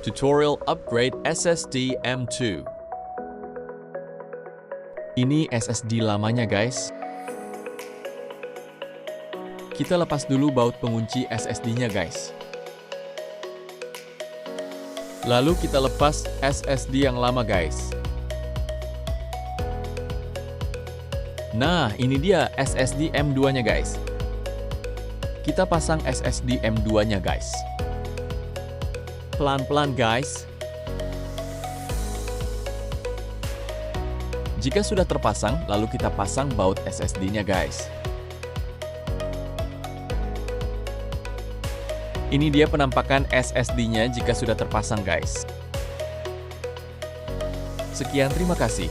Tutorial Upgrade SSD M2. Ini SSD lamanya guys. Kita lepas dulu baut pengunci SSD-nya guys. Lalu kita lepas SSD yang lama guys. Nah, ini dia SSD M2-nya guys. Kita pasang SSD M2-nya guys. Pelan-pelan guys. Jika sudah terpasang, lalu kita pasang baut SSD-nya guys. Ini dia penampakan SSD-nya jika sudah terpasang guys. Sekian, terima kasih.